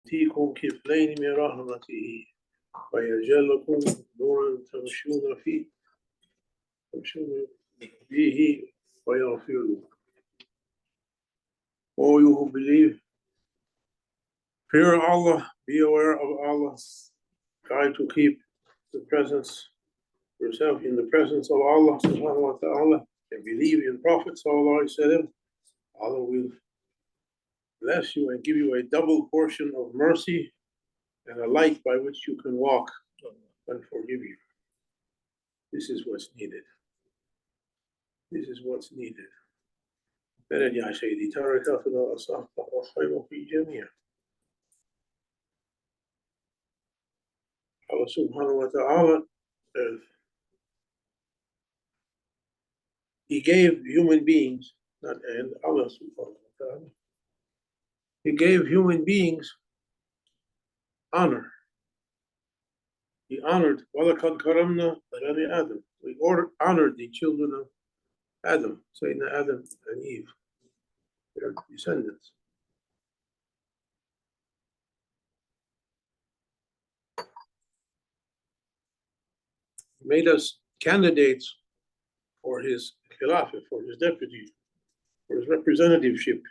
يأتيكم كفلين من رحمته ويجعل لكم نورا تمشون به ويغفر لكم. All you who believe, fear Allah, be aware of Allah, try to keep the presence, yourself in the presence of Allah subhanahu wa ta'ala, and believe in Prophet sallallahu alaihi wasallam. Allah will bless you and give you a double portion of mercy and a light by which you can walk and forgive you. This is what's needed. This is what's needed. بلد يا سيدي ترك في الأصح والخير في جميع. Allah subhanahu wa ta'ala, He gave human beings, and Allah subhanahu wa ta'ala, He gave human beings honor. He honored, وَلَقَدْ كَرَمْنَا بَنِي آدَمَ. We honored the children of Adam, Sayyidina Adam and Eve, their descendants. He made us candidates for his khilafah, for his deputy, for his representativeship.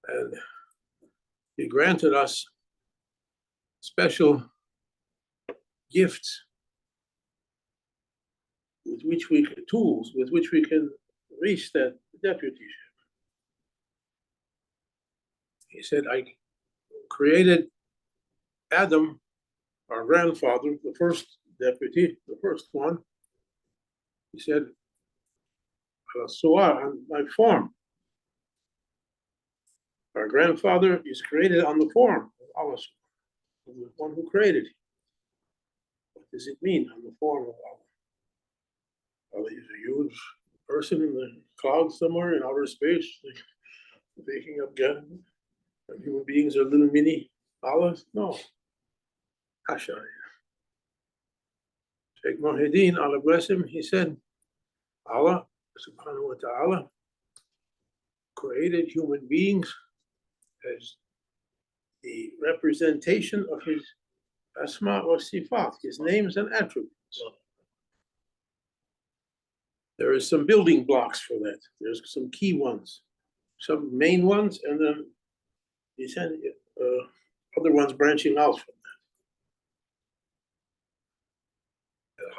And he granted us special gifts with which we can, tools with which we can reach that deputyship. He said, I created Adam, our grandfather, the first deputy, the first one. He said, Suwa, on my form. Our grandfather is created on the form of Allah, the one who created him. What does it mean, on the form of Allah? Allah is a huge person in the clouds somewhere in outer space, making up gas. And human beings are little mini Allahs? No. Hasha. Shaykh Muhyiddin, Allah bless him, he said, Allah subhanahu wa ta'ala created human beings as the representation of his asma wa sifat, his names and attributes. There is some building blocks for that. There's some key ones, some main ones, and then he said other ones branching out from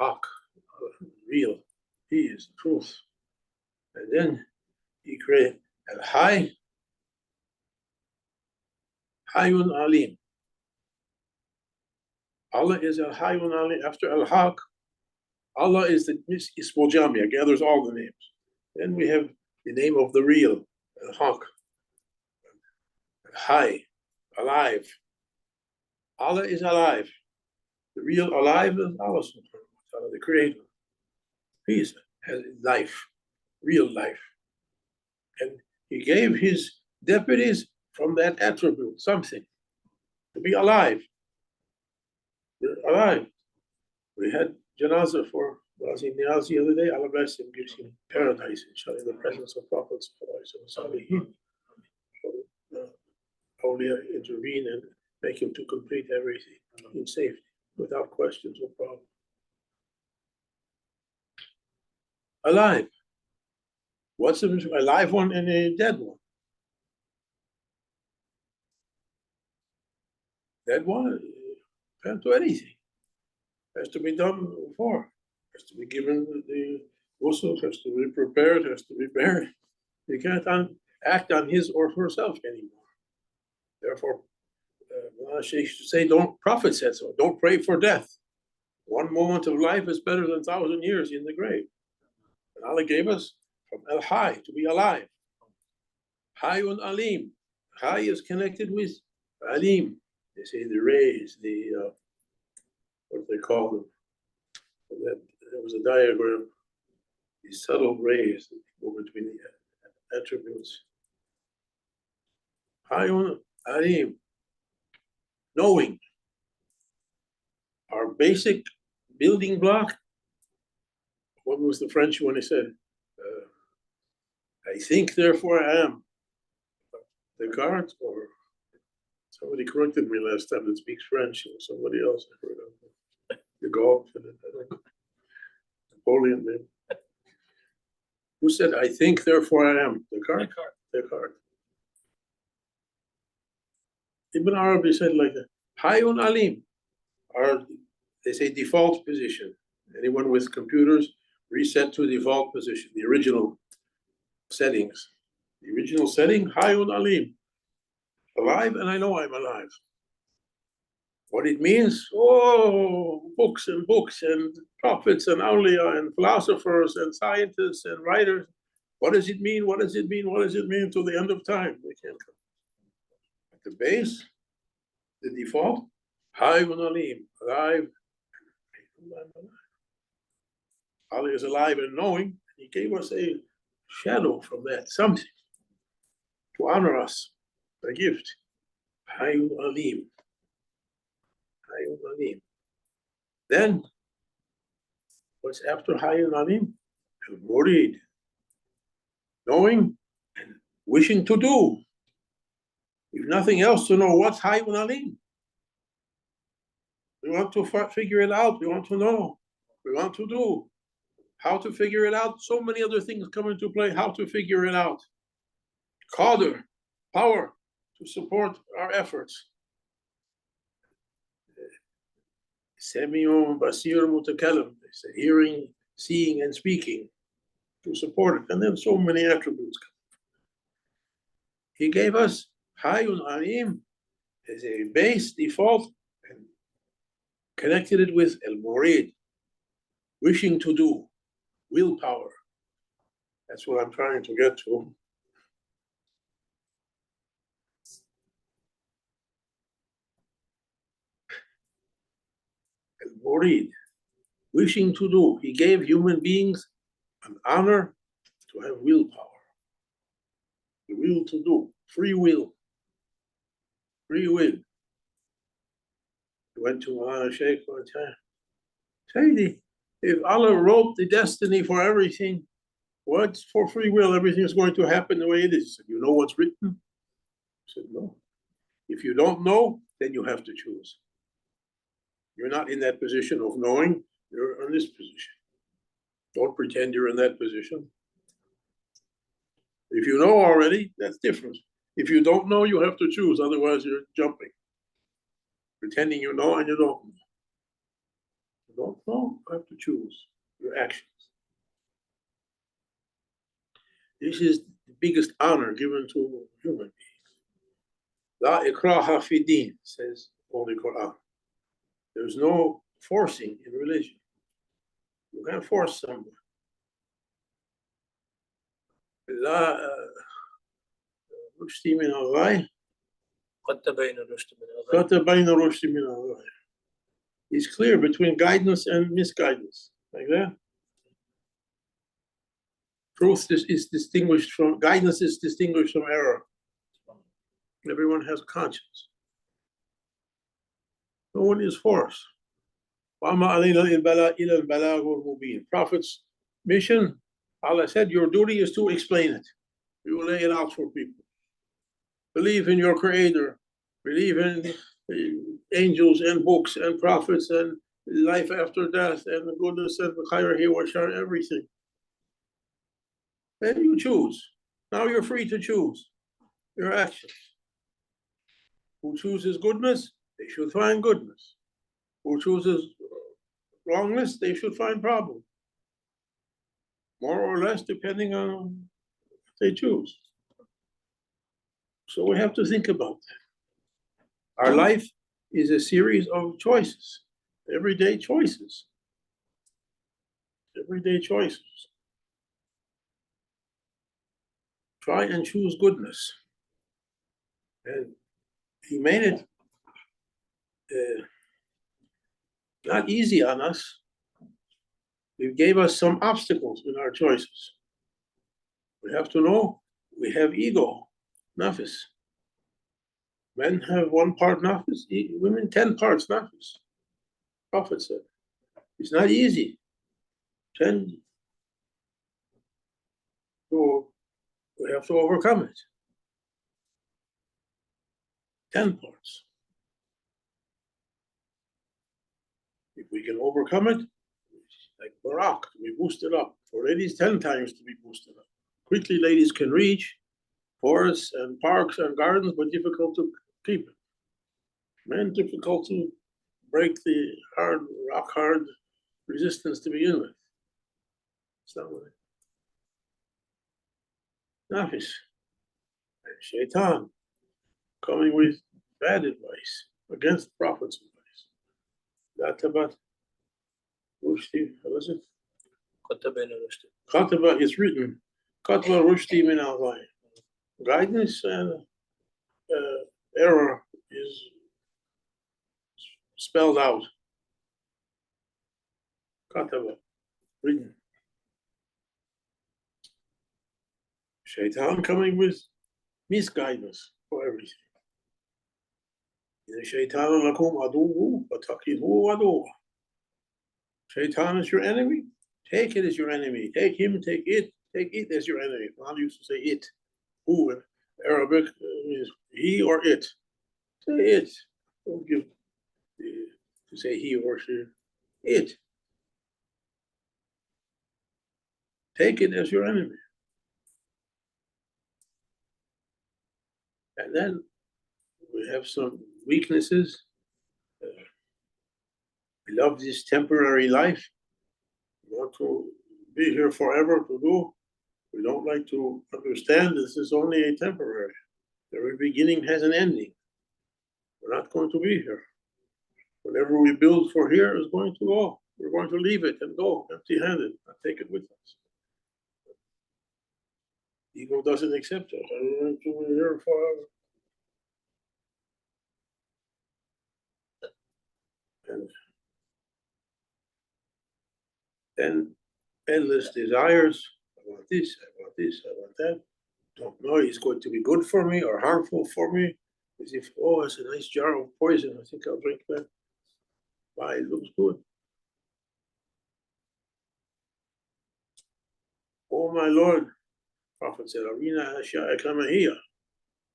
that. Al-Haqq, real, he is the truth. And then he created Al-Hayy, Hayyun Alim. Allah is Al-Hayyun Alim. After Al-Haqq, Allah is the Ismul Jamia, gathers all the names. Then we have the name of the real, Al-Haqq, Hayy, alive. Allah is alive. The real alive is Allah subhanahu wa ta'ala, the creator. He has life, real life. And he gave his deputies from that attribute, something, to be alive. They're alive. We had janazah for Razi Niaz the other day. Allah bless him, gives him paradise, inshallah, in the presence of prophets. Awliya intervene and make him to complete everything in safety, without questions or problems. Alive. What's the difference? A live one and a dead one? Dead one can't do anything. Has to be done before. Has to be given the ghusl, has to be prepared, has to be buried. You can't act on his or herself anymore. Therefore, Shaykh used to say, Prophet said so, don't pray for death. 1 moment of life is better than 1,000 years in the grave. And Allah gave us from Al-Hayy, to be alive. Hayyun Alim. Hayy is connected with Alim. They say the rays, what they call them. There was a diagram, these subtle rays that go between the attributes. Hayyun Alim. Knowing. Our basic building block. What was the French one he said? I think, therefore I am. Descartes, or somebody corrected me last time that speaks French, or somebody else I heard of. De Gaulle, Napoleon, maybe. Who said, I think, therefore I am? Descartes? Descartes. Ibn Arabi said like that, Hayun Alim, are, they say, default position. Anyone with computers, reset to default position, the original settings. The original setting, Hayun Alim, alive, and I know I'm alive. What it means, books and prophets and awliya and philosophers and scientists and writers. What does it mean? What does it mean? What does it mean to the end of time? They can't come. At the base, the default, Hayun Alim, alive. Allah is alive and knowing. He gave us a shadow from that, something to honor us, a gift. Hayun Alim. Hayun Alim. Then, what's after Hayun Alim? Al-Murid. Knowing and wishing to do. If nothing else to know, what's Hayun Alim? We want to figure it out. We want to know. We want to do. How to figure it out? So many other things come into play. How to figure it out? Qadir, power to support our efforts. Sami'un basir mutakalim. They say hearing, seeing, and speaking to support it. And then so many attributes come. He gave us Hayun Alim as a base default and connected it with al-murid, wishing to do, willpower. That's what I'm trying to get to. Al-murid, wishing to do. He gave human beings an honor to have willpower. The will to do, free will. Free will. He went to Shaykh one time. Sayyidi, if Allah wrote the destiny for everything, what's for free will? Everything is going to happen the way it is. He said, you know what's written? I said, no. If you don't know, then you have to choose. You're not in that position of knowing, you're in this position. Don't pretend you're in that position. If you know already, that's different. If you don't know, you have to choose, otherwise you're jumping. Pretending you know and you don't know. You don't know, you have to choose your actions. This is the biggest honor given to human beings. La ikraha fi din, says Holy Quran. There's no forcing in religion. You can't force someone. La rushdi min al-ghayy. قد تبين الرشد من الغي. قد تبين الرشد من الغيy. It's clear between guidance and misguidance, like that. Truth is distinguished from, guidance is distinguished from error. Everyone has conscience. No one is forced. Prophet's mission, Allah said, your duty is to explain it. You will lay it out for people. Believe in your Creator. Believe in angels and books and prophets and life after death and the goodness and the khayr wa shar, everything. Then you choose. Now you're free to choose your actions. Who chooses goodness, they should find goodness. Who chooses wrongness, they should find problem. More or less, depending on what they choose. So we have to think about that. Our life is a series of choices, everyday choices. Everyday choices. Try and choose goodness. And he made it not easy on us. He gave us some obstacles in our choices. We have to know we have ego, nafis. Men have 1 part nafis, women 10 parts nafis. Prophet said, it's not easy. 10. So we have to overcome it. 10 parts. If we can overcome it, like Barak, to be boosted up. For ladies, 10 times to be boosted up. Quickly, ladies can reach forests and parks and gardens, but difficult to keep it. Men, difficult to break the hard, rock hard resistance to begin with. It's not what Nafis and Shaitan coming with bad advice against the Prophet's advice. Katabat Rushdi, how is it? قد بين الرشد. Kataba is written. Kataba Rushdi min al-Ghayb. Guidance and error is spelled out. Kataba, written. Shaitan coming with misguidance for everything. Shaitan lakum aduwwu fattakhidhuhu aduwwa. Shaitan is your enemy. Take it as your enemy. Take him, take it as your enemy. I used to say it. Who in Arabic is he or it. Say it. Don't give to say he or she. It. Take it as your enemy. And then we have some weaknesses. We love this temporary life. We want to be here forever to do. We don't like to understand this is only a temporary. Every beginning has an ending. We're not going to be here. Whatever we build for here is going to go. We're going to leave it and go empty-handed, not take it with us. Ego doesn't accept it. I'm going to be here forever. And then endless desires. I want this, I want this, I want that. Don't know it's going to be good for me or harmful for me. As if, oh, it's a nice jar of poison. I think I'll drink that. Why, it looks good. Oh, my Lord. Prophet said, Arina Asha'aka Mahiyya.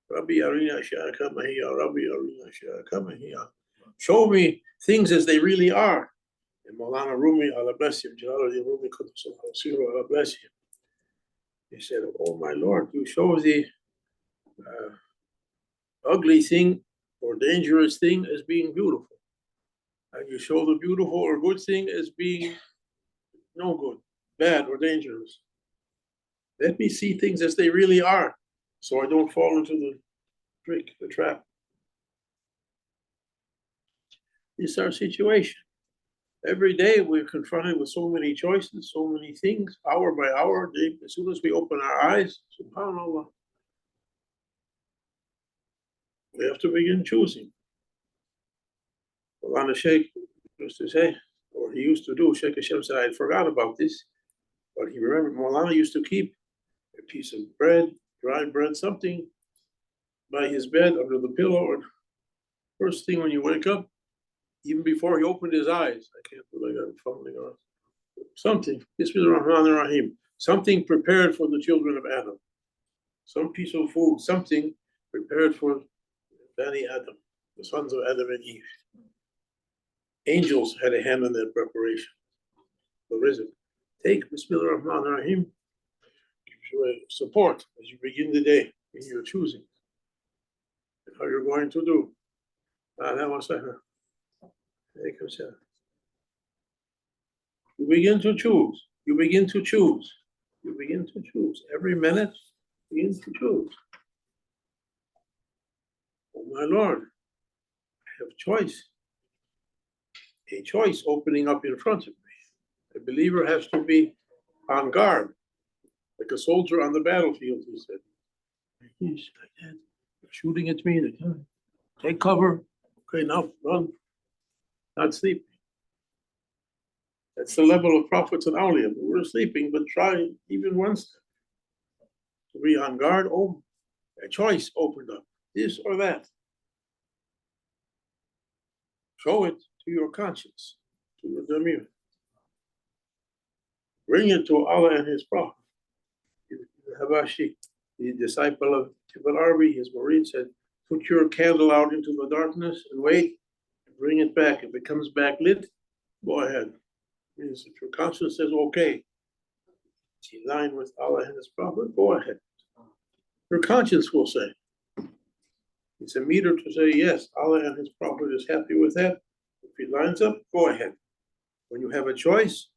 Rabbi Arina Asha'aka Mahiyya. Rabbi Arina Asha'aka Mahiyya. Show me things as they really are. And Maulana Rumi, Allah bless him, Jalaluddin Rumi, Allah bless him. He said, oh, my Lord, you show the ugly thing or dangerous thing as being beautiful. And you show the beautiful or good thing as being no good, bad or dangerous. Let me see things as they really are, so I don't fall into the trick, the trap. This is our situation. Every day we're confronted with so many choices, so many things, hour by hour. As soon as we open our eyes, subhanAllah, we have to begin choosing. Maulana Shaykh used to say, or he used to do, Shaykh Hashem said, I forgot about this, but he remembered Maulana used to keep a piece of bread, dry bread, something by his bed under the pillow, or first thing when you wake up, even before he opened his eyes. I can't do like that, fumbling around. Something, Bismillahirrahmanirrahim, something prepared for the children of Adam. Some piece of food, something prepared for Bani Adam, the sons of Adam and Eve. Angels had a hand in that preparation. The rizq. Take Bismillahirrahmanirrahim, gives you a support as you begin the day in your choosing and how you're going to do. You begin to choose. You begin to choose. You begin to choose. Every minute, begin to choose. Oh my Lord, I have choice. A choice opening up in front of me. A believer has to be on guard, like a soldier on the battlefield, he said. He's like that. They're shooting at me. Take cover. Okay, now run. Not sleeping. That's the level of prophets and awliya. We're sleeping, but try even one step. To be on guard. Oh, a choice opened up. This or that. Show it to your conscience, to your damir. Bring it to Allah and His Prophet. Habashi, the disciple of Ibn Arabi, his Murid said, put your candle out into the darkness and wait, and bring it back. If it comes back lit, go ahead. It means if your conscience says, okay, it's in line with Allah and His Prophet, go ahead. Your conscience will say. It's a meter to say, yes, Allah and His Prophet is happy with that. If it lines up, go ahead. When you have a choice,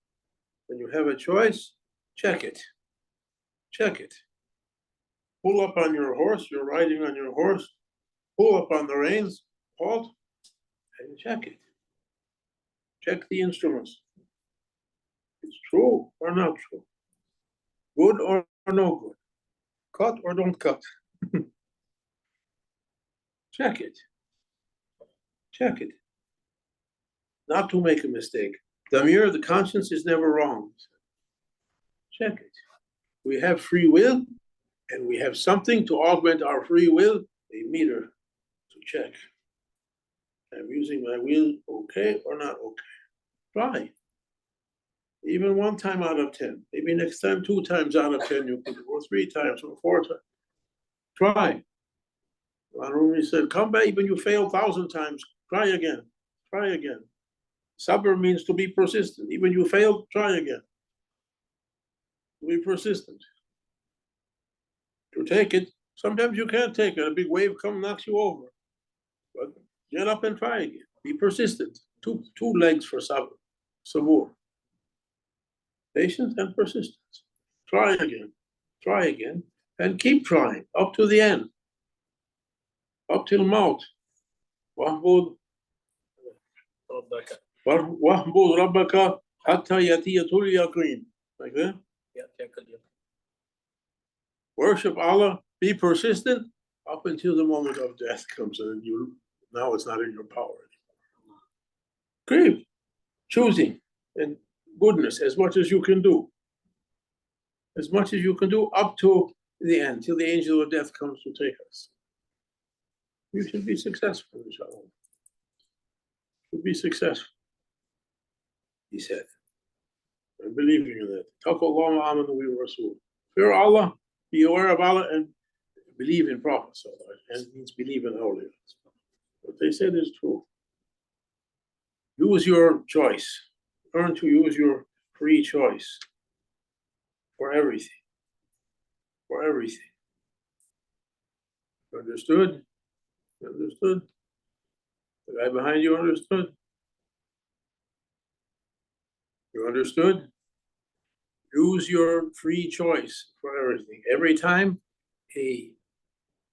check it. Check it. Pull up on your horse, you're riding on your horse, pull up on the reins, halt, and check it. Check the instruments. It's true or not true. Good or no good. Cut or don't cut. Check it. Check it. Not to make a mistake. Damir, the conscience is never wrong. Check it. We have free will, and we have something to augment our free will, a meter to check. I'm using my will okay or not okay. Try. Even 1 time out of 10. Maybe next time 2 times out of 10 you could, or 3 times, or 4 times. Try. Rumi said, come back, even you fail 1,000 times, try again. Try again. Sabr means to be persistent. Even you failed, try again. Be persistent. To take it, sometimes you can't take it. A big wave comes, knocks you over. But get up and try again. Be persistent. Two legs for sabr. Sabur. Patience and persistence. Try again, and keep trying up to the end. Up till maut. Wahbud rabbaka hatta yatiyatul yaqeen. Like that? Worship Allah, be persistent up until the moment of death comes, and now it's not in your power anymore. Keep choosing and goodness as much as you can do. As much as you can do up to the end, till the angel of death comes to take us. You should be successful, inshallah. You should be successful, he said. I'm believing in that. Taqullah amanu bi Rasul. Fear Allah, be aware of Allah, and believe in prophets. And it means believe in awliya. What they said is true. Use your choice. Learn to use your free choice for everything. For everything. Understood? Understood? The guy behind you understood? You understood? Use your free choice for everything. Every time a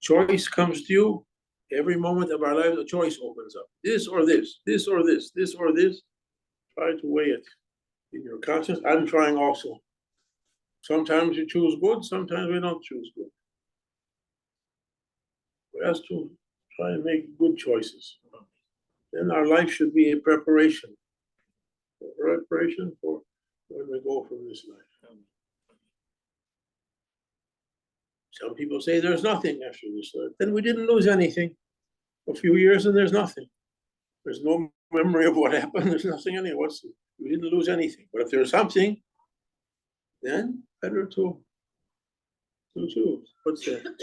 choice comes to you, every moment of our lives, a choice opens up. This or this, this or this, this or this. Try to weigh it in your conscience. I'm trying also. Sometimes you choose good, sometimes we don't choose good. We have to try and make good choices. Then our life should be a preparation. Preparation for when we go from this life. Some people say there's nothing after this life. Then we didn't lose anything. A few years and there's nothing. There's no memory of what happened. There's nothing anyway. We didn't lose anything. But if there's something, then better to choose. What's that?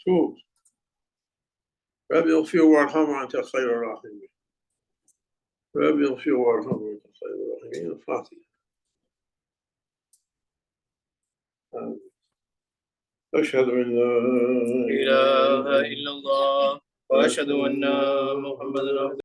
Choose. Rabbi Elfir warhamar anta khayra rahimin. Rabbi Elfir warhamar anta khayra rahimin. Al-Fatiha. أشهد أن لا إله إلا الله وأشهد أن محمدا